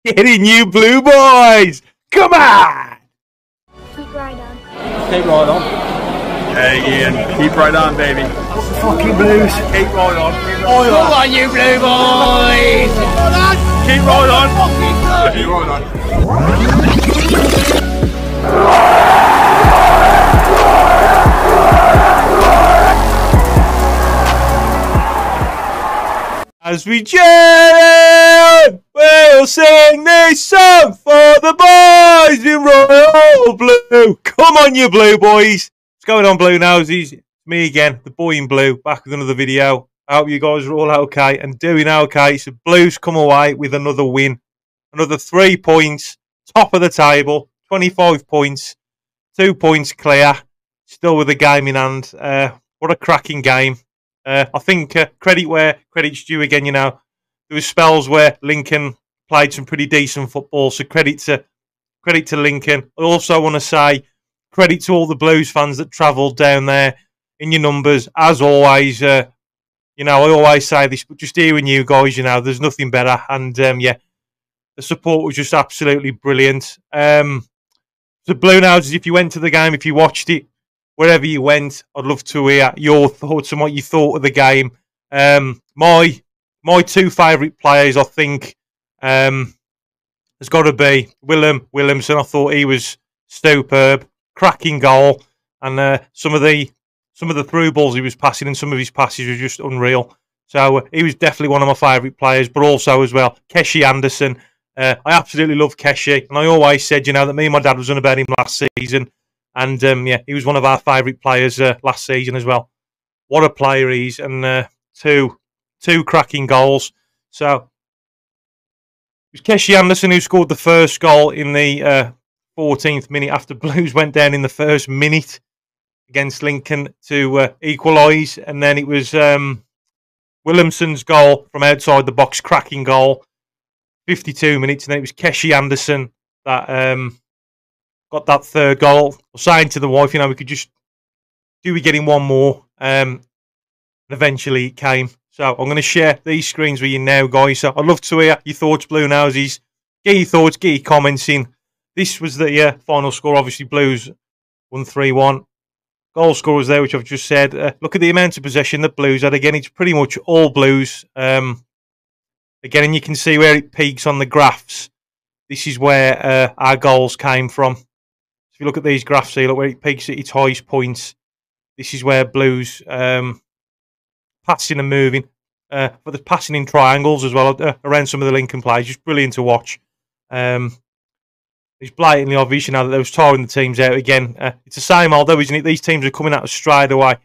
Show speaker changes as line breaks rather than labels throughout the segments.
Getting you blue boys! Come on!
Keep right on.
Keep right on.
Hey Ian, keep right on, baby.
Fucking blues.
Keep right on.
Come on, you blue boys!
Keep right on. Keep right on. As we jam, we'll sing this song for the boys in royal blue. Come on, you blue boys. What's going on, Bluenoses? It's me again, the boy in blue, back with another video. I hope you guys are all okay and doing okay. So Blues come away with another win. Another 3 points, top of the table, 25 points, 2 points clear, still with the game in hand. What a cracking game. I think credit where credit's due again, you know. There were spells where Lincoln played some pretty decent football, so credit to Lincoln. I also want to say credit to all the Blues fans that travelled down there in your numbers. As always, you know, I always say this, but just hearing you guys, you know, there's nothing better. And, yeah, the support was just absolutely brilliant. The Bluenoses, if you went to the game, if you watched it, wherever you went, I'd love to hear your thoughts and what you thought of the game. My two favourite players, I think, has got to be Williamson. I thought he was superb, cracking goal, and some of the through balls he was passing and some of his passes were just unreal. So he was definitely one of my favourite players, but also as well, Keshi Anderson. I absolutely love Keshi, and I always said, you know, that me and my dad was on about him last season. And, yeah, he was one of our favourite players last season as well. What a player he is. And two cracking goals. So, it was Keshi Anderson who scored the first goal in the 14th minute after Blues went down in the first minute against Lincoln to equalise. And then it was Williamson's goal from outside the box, cracking goal, 52 minutes. And then it was Keshi Anderson that... got that third goal. I was saying to the wife, you know, we could just do we get him one more? And eventually it came. So I'm going to share these screens with you now, guys. So I'd love to hear your thoughts, Bluenoses. Get your thoughts, get your comments in. This was the final score. Obviously, Blues won 3-1. Goal scorers there, which I've just said. Look at the amount of possession that Blues had. Again, it's pretty much all Blues. Again, and you can see where it peaks on the graphs. This is where our goals came from. If you look at these graphs here, look where it peaks at its highest points. This is where Blues passing and moving. But the passing in triangles as well around some of the Lincoln players. Just brilliant to watch. It's blatantly obvious, you know, that they was tiring the teams out again. It's the same old though, isn't it? These teams are coming at us straight away.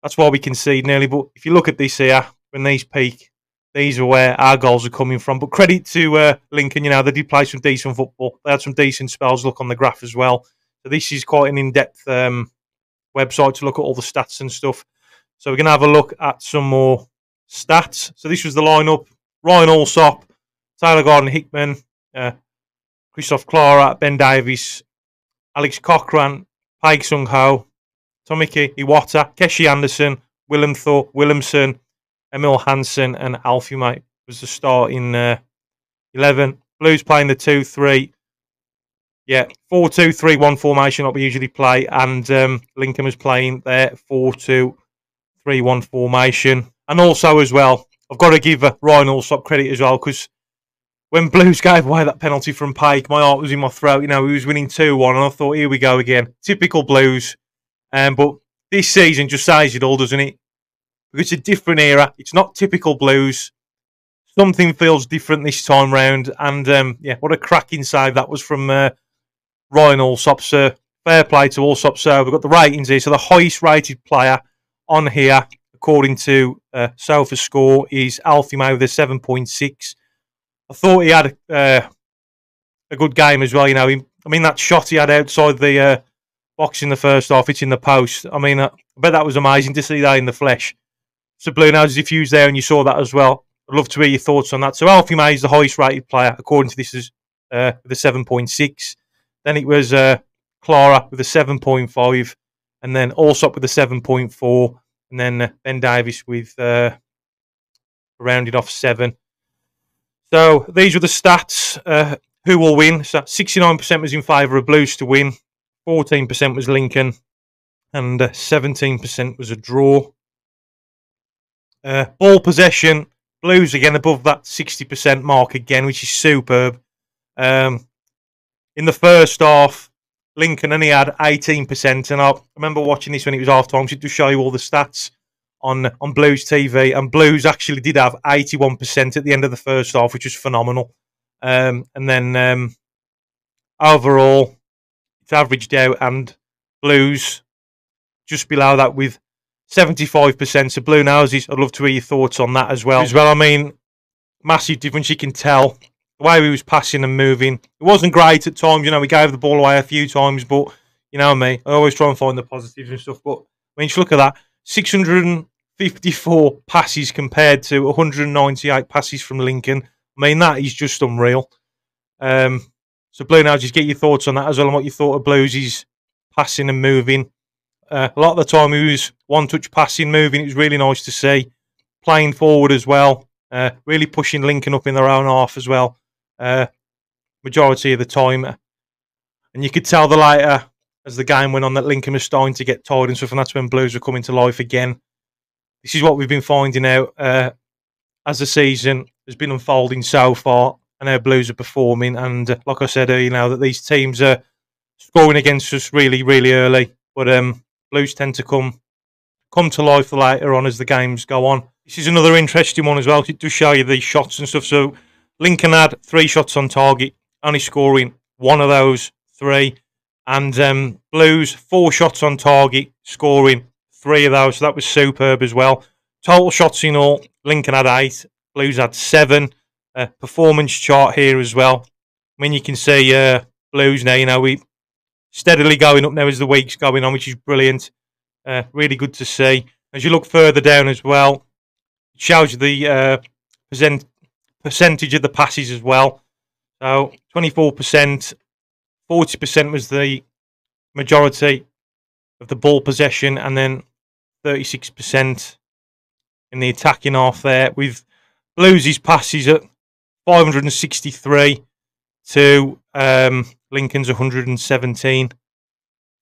That's why we concede nearly. But if you look at this here, when these peak, these are where our goals are coming from. But credit to Lincoln, you know, they did play some decent football. They had some decent spells, look on the graph as well. So this is quite an in-depth website to look at all the stats and stuff. So we're going to have a look at some more stats. So this was the lineup. Ryan Allsop, Taylor Gordon-Hickman, Christoph Clara, Ben Davies, Alex Cochran, Paig Sung-ho, Tomiki Iwata, Keshi Anderson, Willem Thorpe, Williamson, Emil Hansen and Alfie, mate, was the start in 11. Blues playing the 2-3. Yeah, 4-2-3-1 formation like we usually play. And Lincoln was playing their 4-2-3-1 formation. And also as well, I've got to give Ryan Allsop credit as well, because when Blues gave away that penalty from Paig, my heart was in my throat. You know, he was winning 2-1 and I thought, here we go again. Typical Blues. But this season just says it all, doesn't it? Because it's a different era. It's not typical Blues. Something feels different this time round. And, yeah, what a cracking save that was from Ryan Allsop. Fair play to Allsop. So we've got the ratings here. So the highest rated player on here, according to SofaScore, is Alfie May with a 7.6. I thought he had a good game as well. You know, I mean, that shot he had outside the box in the first half, it's in the post. I mean, I bet that was amazing to see that in the flesh. So Bluenoses, if you was there and you saw that as well, I'd love to hear your thoughts on that. So Alfie May is the highest rated player, according to this, is with a 7.6. Then it was Clara with a 7.5, and then Allsop with a 7.4, and then Ben Davies with rounded off 7. So these were the stats. Who will win? So 69% was in favour of Blues to win, 14% was Lincoln, and 17% was a draw. Ball possession, Blues again above that 60% mark again, which is superb. In the first half, Lincoln only had 18%, and I remember watching this when it was half time, so it does show you all the stats on Blues TV, and Blues actually did have 81% at the end of the first half, which was phenomenal. And then overall, it's averaged out, and Blues just below that with 75%. So Bluenoses, I'd love to hear your thoughts on that as well. I mean, massive difference. You can tell the way he was passing and moving. It wasn't great at times. You know, we gave the ball away a few times, but you know me, I always try and find the positives and stuff. But when you look at that, 654 passes compared to 198 passes from Lincoln. I mean, that is just unreal. So Bluenoses, get your thoughts on that as well, and what you thought of Blues' passing and moving. A lot of the time he was one-touch passing, moving. It was really nice to see. Playing forward as well. Really pushing Lincoln up in their own half as well. Majority of the time. And you could tell the later, as the game went on, that Lincoln was starting to get tired and stuff, and that's when Blues were coming to life again. This is what we've been finding out as the season has been unfolding so far, and how Blues are performing. And like I said earlier, now that these teams are scoring against us really, really early. But Blues tend to come to life later on as the games go on. This is another interesting one as well. It does show you the shots and stuff. So Lincoln had 3 shots on target, only scoring 1 of those 3. And Blues, 4 shots on target, scoring 3 of those. So that was superb as well. Total shots in all, Lincoln had 8. Blues had 7. Performance chart here as well. I mean, you can see Blues now, you know, we steadily going up now as the week's going on, which is brilliant. Really good to see. As you look further down as well, it shows you the percentage of the passes as well. So 24%, 40% was the majority of the ball possession, and then 36% in the attacking half there, with Blues' passes at 563 to Lincoln's 117.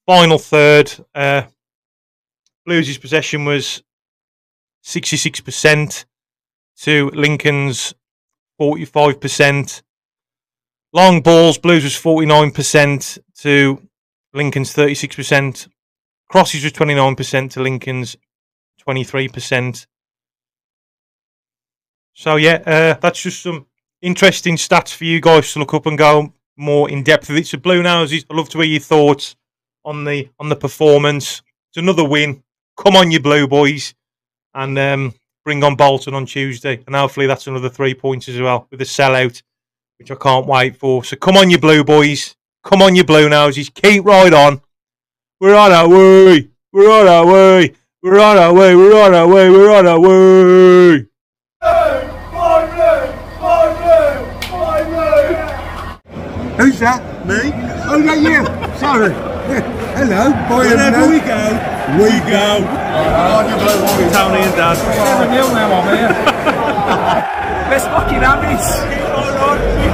Final third, Blues' possession was 66% to Lincoln's 45%. Long balls, Blues was 49% to Lincoln's 36%. Crosses was 29% to Lincoln's 23%. So yeah, that's just some interesting stats for you guys to look up and go more in depth with it. So Bluenoses, I'd love to hear your thoughts on the performance. It's another win. Come on, you Blue boys, and bring on Bolton on Tuesday, and hopefully that's another 3 points as well with a sellout, which I can't wait for. So come on, you Blue boys. Come on, you Bluenoses. Keep right on. We're on our way. We're on our way. We're on our way. We're on our way. We're on our way.
Who's that? Me? Oh, that you? Sorry. Hello.
Wherever we go. Tony and Dad.
7-0 now, I'm here. Let's fucking have it.
Keep on.